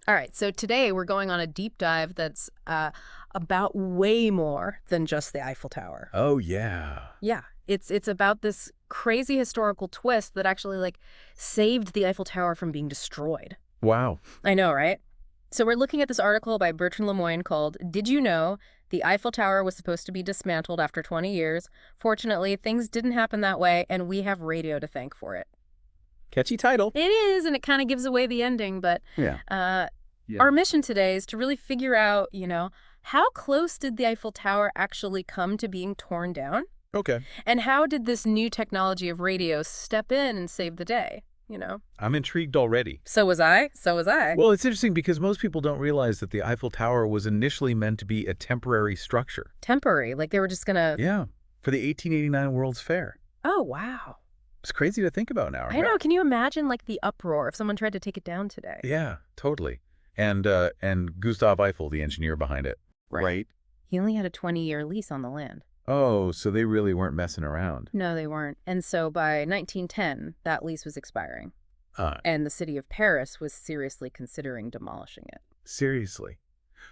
All right, so today we're going on a deep dive that's about way more than just the Eiffel Tower. Oh, yeah. Yeah, it's about this crazy historical twist that actually saved the Eiffel Tower from being destroyed. Wow. I know, right? So we're looking at this article by Bertrand Lemoyne called "Did You Know the Eiffel Tower was supposed to be dismantled after 20 years? Fortunately, things didn't happen that way, and we have radio to thank for it." Catchy title. It is, and it kind of gives away the ending, but Yeah. uh, Yeah. our mission today is to really figure out, how close did the Eiffel Tower actually come to being torn down? Okay. And how did this new technology of radio step in and save the day, I'm intrigued already. So was I. So was I. Well, it's interesting because most people don't realize that the Eiffel Tower was initially meant to be a temporary structure. Temporary, like they were just gonna... Yeah. For the 1889 World's Fair. Oh, wow. It's crazy to think about now. I know. Can you imagine, the uproar if someone tried to take it down today? Yeah, totally. And Gustav Eiffel, the engineer behind it. Right. He only had a 20-year lease on the land. Oh, so they really weren't messing around. No, they weren't. And so by 1910, that lease was expiring. Uh, And the city of Paris was seriously considering demolishing it. Seriously.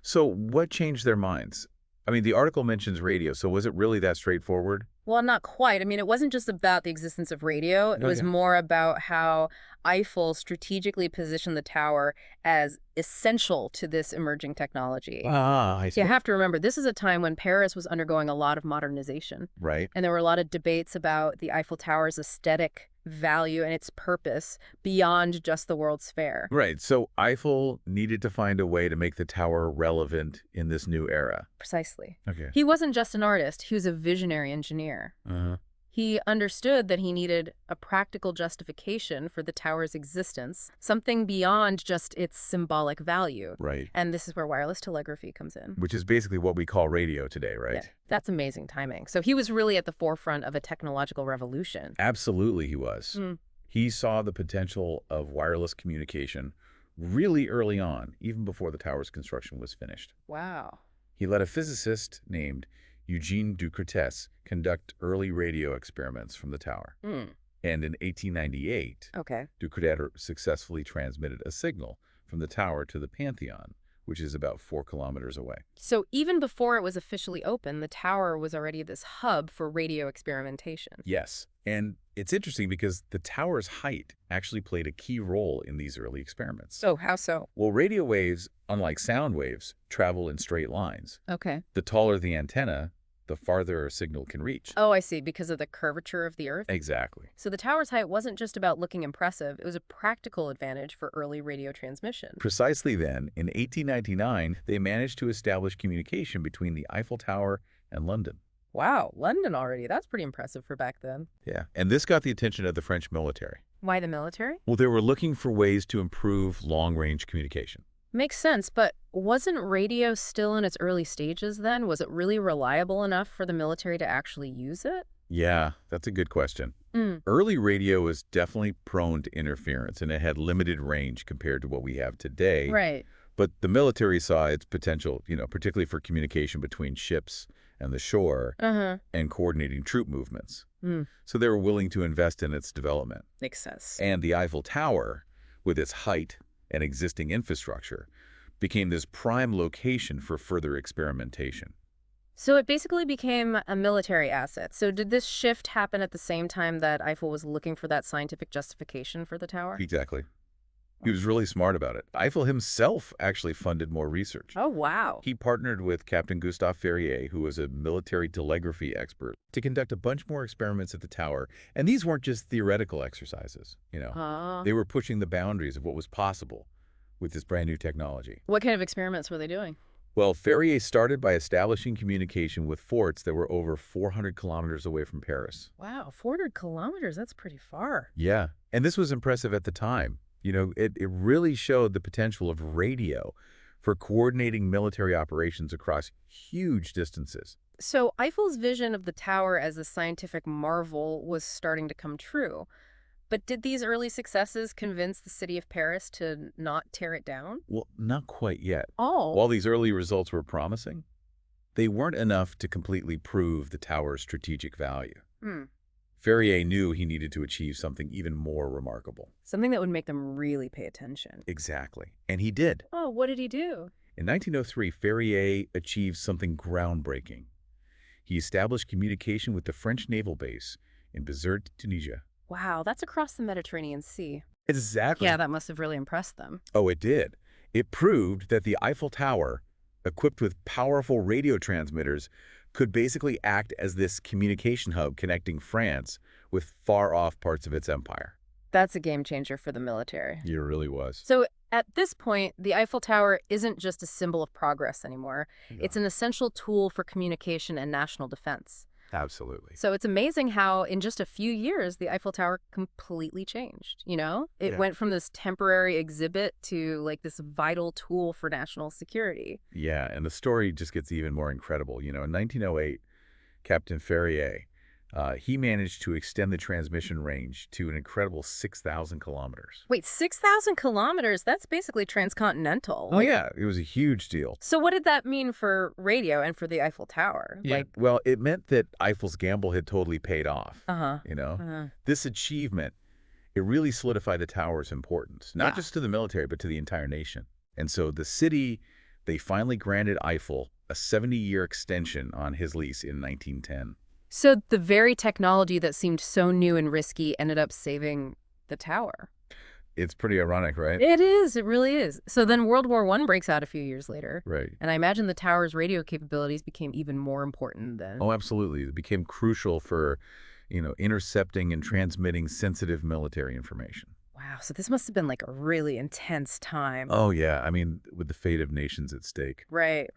So what changed their minds? I mean, the article mentions radio, so was it really that straightforward? Well, not quite. I mean, it wasn't just about the existence of radio. It was Okay. more about how Eiffel strategically positioned the tower as essential to this emerging technology. Ah, I see. You have to remember, this is a time when Paris was undergoing a lot of modernization. Right. And there were a lot of debates about the Eiffel Tower's aesthetic value and its purpose beyond just the World's Fair. Right. So Eiffel needed to find a way to make the tower relevant in this new era. Precisely. Okay. He wasn't just an artist, he was a visionary engineer. Uh-huh. He understood that he needed a practical justification for the tower's existence, something beyond just its symbolic value. Right. And this is where wireless telegraphy comes in. Which is basically what we call radio today, right? Yeah, that's amazing timing. So he was really at the forefront of a technological revolution. Absolutely he was. Mm. He saw the potential of wireless communication really early on, even before the tower's construction was finished. Wow. He let a physicist named Eugene Ducretes conduct early radio experiments from the tower. Mm. And in 1898, Okay. Ducretet successfully transmitted a signal from the tower to the Pantheon, which is about 4 kilometers away. So even before it was officially open, the tower was already this hub for radio experimentation. Yes, and it's interesting because the tower's height actually played a key role in these early experiments. So how so? Well, radio waves, unlike sound waves, travel in straight lines. Okay. The taller the antenna, the farther a signal can reach. Oh, I see, because of the curvature of the Earth? Exactly. So the tower's height wasn't just about looking impressive, it was a practical advantage for early radio transmission. Precisely then, in 1899, they managed to establish communication between the Eiffel Tower and London. Wow, London already. That's pretty impressive for back then. Yeah, and this got the attention of the French military. Why the military? Well, they were looking for ways to improve long-range communication. Makes sense, but wasn't radio still in its early stages then? Was it really reliable enough for the military to actually use it? Yeah, that's a good question. Mm. Early radio was definitely prone to interference, and it had limited range compared to what we have today. Right. But the military saw its potential, particularly for communication between ships and the shore Uh-huh. and coordinating troop movements. Mm. So they were willing to invest in its development. Makes sense. And the Eiffel Tower, with its height and existing infrastructure, became this prime location for further experimentation. So it basically became a military asset. So did this shift happen at the same time that Eiffel was looking for that scientific justification for the tower? Exactly. He was really smart about it. Eiffel himself actually funded more research. Oh, wow. He partnered with Captain Gustave Ferrier, who was a military telegraphy expert, to conduct a bunch more experiments at the tower. And these weren't just theoretical exercises, They were pushing the boundaries of what was possible with this brand new technology. What kind of experiments were they doing? Well, Ferrier started by establishing communication with forts that were over 400 kilometers away from Paris. Wow, 400 kilometers, that's pretty far. Yeah, and this was impressive at the time. It really showed the potential of radio for coordinating military operations across huge distances. So Eiffel's vision of the tower as a scientific marvel was starting to come true. But did these early successes convince the city of Paris to not tear it down? Well, not quite yet. Oh. While these early results were promising, they weren't enough to completely prove the tower's strategic value. Hmm. Ferrier knew he needed to achieve something even more remarkable. Something that would make them really pay attention. Exactly. And he did. Oh, what did he do? In 1903, Ferrier achieved something groundbreaking. He established communication with the French naval base in Bizerte, Tunisia. Wow, that's across the Mediterranean Sea. Exactly. Yeah, that must have really impressed them. Oh, it did. It proved that the Eiffel Tower, equipped with powerful radio transmitters, could basically act as this communication hub connecting France with far-off parts of its empire. That's a game changer for the military. It really was. So at this point, the Eiffel Tower isn't just a symbol of progress anymore. No. It's an essential tool for communication and national defense. Absolutely. So it's amazing how in just a few years, the Eiffel Tower completely changed, you know? It went from this temporary exhibit to like this vital tool for national security. Yeah, and the story just gets even more incredible. In 1908, Captain Ferrier, he managed to extend the transmission range to an incredible 6,000 kilometers. Wait, 6,000 kilometers? That's basically transcontinental. Oh, yeah, it was a huge deal. So what did that mean for radio and for the Eiffel Tower? Yeah. Well, it meant that Eiffel's gamble had totally paid off. Uh-huh. This achievement, it really solidified the tower's importance, not just to the military, but to the entire nation. And so the city, they finally granted Eiffel a 70-year extension on his lease in 1910. So the very technology that seemed so new and risky ended up saving the tower. It's pretty ironic, right? It is. It really is. So then World War I breaks out a few years later. Right. And I imagine the tower's radio capabilities became even more important then. Oh, absolutely. It became crucial for, intercepting and transmitting sensitive military information. Wow. So this must have been like a really intense time. Oh, yeah. I mean, with the fate of nations at stake. Right.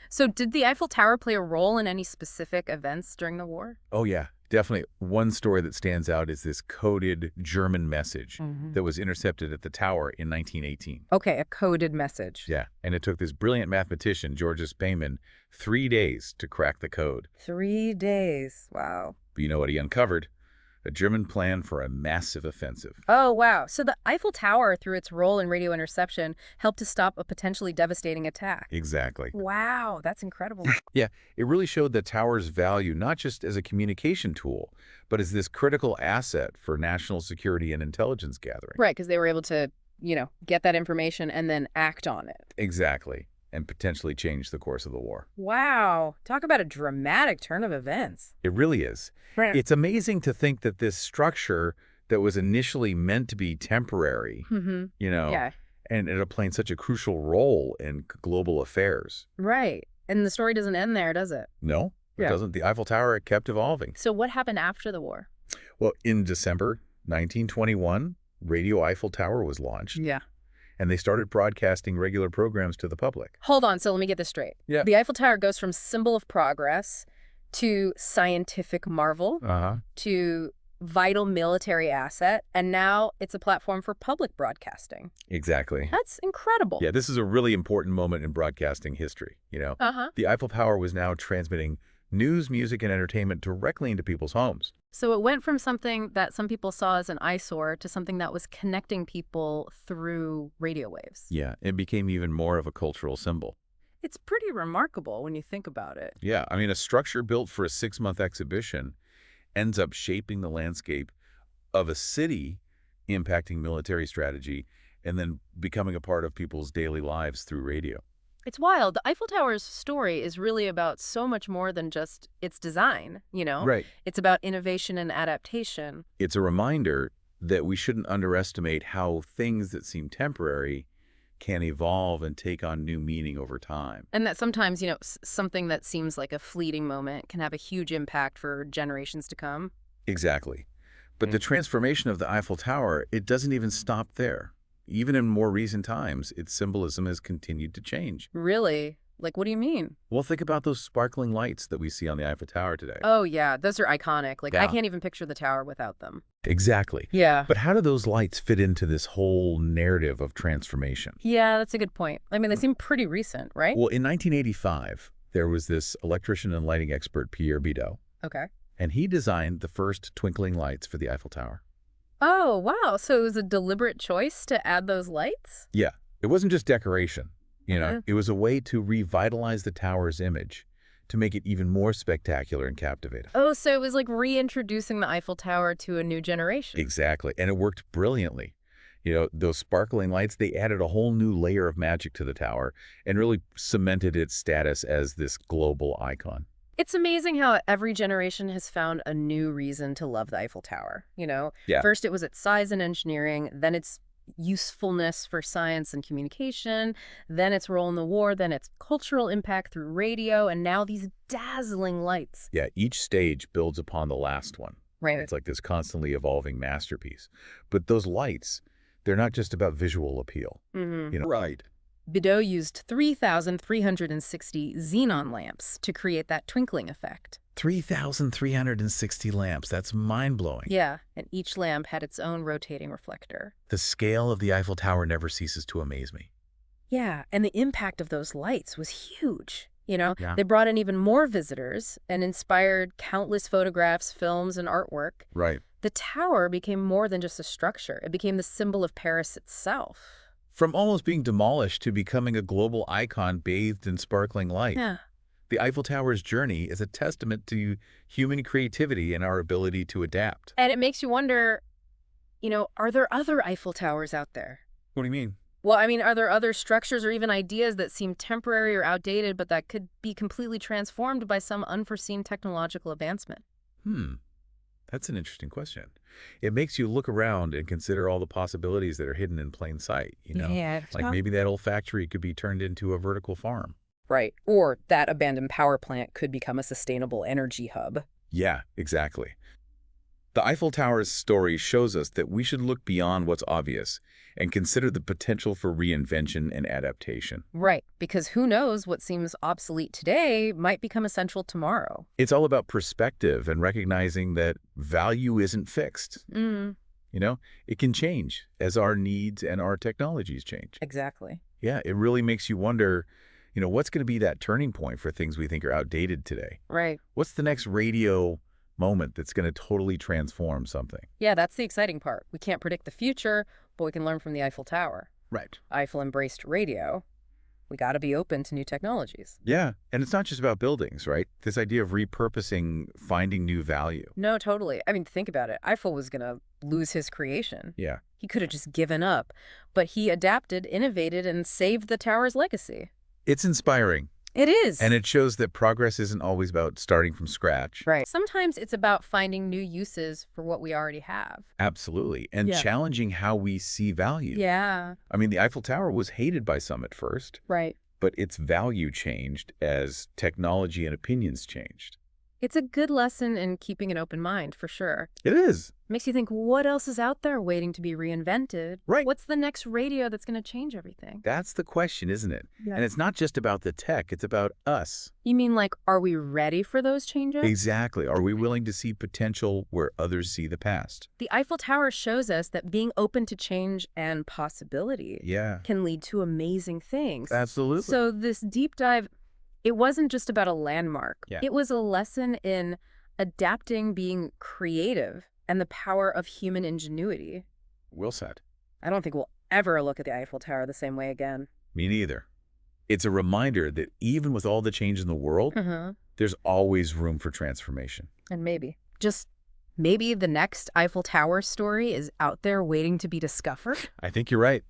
So did the Eiffel Tower play a role in any specific events during the war? Oh, yeah, definitely. One story that stands out is this coded German message that was intercepted at the tower in 1918. Okay, a coded message. Yeah, and it took this brilliant mathematician, Georges Payman, 3 days to crack the code. 3 days. Wow. But you know what he uncovered? A German plan for a massive offensive. Oh, wow. So the Eiffel Tower, through its role in radio interception, helped to stop a potentially devastating attack. Exactly. Wow, that's incredible. Yeah, it really showed the tower's value not just as a communication tool, but as this critical asset for national security and intelligence gathering. Right, because they were able to, get that information and then act on it. Exactly, and potentially change the course of the war. Wow. Talk about a dramatic turn of events. It really is. Right. It's amazing to think that this structure that was initially meant to be temporary, Yeah. and ended up playing such a crucial role in global affairs. Right. And the story doesn't end there, does it? No, it doesn't. The Eiffel Tower kept evolving. So what happened after the war? Well, in December 1921, Radio Eiffel Tower was launched. Yeah. And they started broadcasting regular programs to the public. Hold on, so let me get this straight. Yeah. The Eiffel Tower goes from symbol of progress to scientific marvel to vital military asset, and now it's a platform for public broadcasting. Exactly. That's incredible. Yeah, this is a really important moment in broadcasting history, The Eiffel Tower was now transmitting news, music, and entertainment directly into people's homes. So it went from something that some people saw as an eyesore to something that was connecting people through radio waves. Yeah, it became even more of a cultural symbol. It's pretty remarkable when you think about it. Yeah, I mean, a structure built for a 6-month exhibition ends up shaping the landscape of a city, impacting military strategy, and then becoming a part of people's daily lives through radio. It's wild. The Eiffel Tower's story is really about so much more than just its design, Right. It's about innovation and adaptation. It's a reminder that we shouldn't underestimate how things that seem temporary can evolve and take on new meaning over time. And that sometimes, something that seems like a fleeting moment can have a huge impact for generations to come. Exactly. But the transformation of the Eiffel Tower, it doesn't even stop there. Even in more recent times, its symbolism has continued to change. Really? Like, what do you mean? Well, think about those sparkling lights that we see on the Eiffel Tower today. Oh, yeah. Those are iconic. Like, Yeah. I can't even picture the tower without them. Exactly. Yeah. But how do those lights fit into this whole narrative of transformation? Yeah, that's a good point. I mean, they seem pretty recent, right? Well, in 1985, there was this electrician and lighting expert, Pierre Bidot, Okay. and he designed the first twinkling lights for the Eiffel Tower. Oh, wow. So it was a deliberate choice to add those lights? Yeah, it wasn't just decoration. It was a way to revitalize the tower's image, to make it even more spectacular and captivating. Oh, so it was like reintroducing the Eiffel Tower to a new generation. Exactly. And it worked brilliantly. Those sparkling lights, they added a whole new layer of magic to the tower and really cemented its status as this global icon. It's amazing how every generation has found a new reason to love the Eiffel Tower. Yeah. First it was its size and engineering, then its usefulness for science and communication, then its role in the war, then its cultural impact through radio, and now these dazzling lights. Yeah, each stage builds upon the last one. Right. It's like this constantly evolving masterpiece. But those lights, they're not just about visual appeal. Right. Bidot used 3,360 xenon lamps to create that twinkling effect. 3,360 lamps. That's mind-blowing. Yeah, and each lamp had its own rotating reflector. The scale of the Eiffel Tower never ceases to amaze me. Yeah, and the impact of those lights was huge. Yeah. They brought in even more visitors and inspired countless photographs, films, and artwork. Right. The tower became more than just a structure. It became the symbol of Paris itself. From almost being demolished to becoming a global icon bathed in sparkling light. Yeah. The Eiffel Tower's journey is a testament to human creativity and our ability to adapt. And it makes you wonder, are there other Eiffel Towers out there? What do you mean? Well, I mean, are there other structures or even ideas that seem temporary or outdated, but that could be completely transformed by some unforeseen technological advancement? That's an interesting question. It makes you look around and consider all the possibilities that are hidden in plain sight, Yeah. Like maybe that old factory could be turned into a vertical farm. Right. Or that abandoned power plant could become a sustainable energy hub. Yeah, exactly. The Eiffel Tower's story shows us that we should look beyond what's obvious and consider the potential for reinvention and adaptation. Right. Because who knows what seems obsolete today might become essential tomorrow. It's all about perspective and recognizing that value isn't fixed. It can change as our needs and our technologies change. Exactly. Yeah, it really makes you wonder, what's going to be that turning point for things we think are outdated today? Right. What's the next radio moment that's going to totally transform something? Yeah, that's the exciting part. We can't predict the future, but we can learn from the Eiffel Tower. Right. Eiffel embraced radio. We got to be open to new technologies. Yeah, and it's not just about buildings, right? This idea of repurposing, finding new value. No, totally. I mean, think about it. Eiffel was going to lose his creation. Yeah. He could have just given up, but he adapted, innovated, and saved the tower's legacy. It's inspiring. It is. And it shows that progress isn't always about starting from scratch. Right. Sometimes it's about finding new uses for what we already have. Absolutely. And challenging how we see value. Yeah. I mean, the Eiffel Tower was hated by some at first. Right. But its value changed as technology and opinions changed. It's a good lesson in keeping an open mind, for sure. It is. Makes you think, what else is out there waiting to be reinvented? Right. What's the next radio that's going to change everything? That's the question, isn't it? Yeah. And it's not just about the tech, it's about us. You mean like, are we ready for those changes? Exactly. Are we willing to see potential where others see the past? The Eiffel Tower shows us that being open to change and possibility can lead to amazing things. Absolutely. So this deep dive, it wasn't just about a landmark. Yeah. It was a lesson in adapting, being creative, and the power of human ingenuity. Well said. I don't think we'll ever look at the Eiffel Tower the same way again. Me neither. It's a reminder that even with all the change in the world, there's always room for transformation. And maybe the next Eiffel Tower story is out there waiting to be discovered. I think you're right.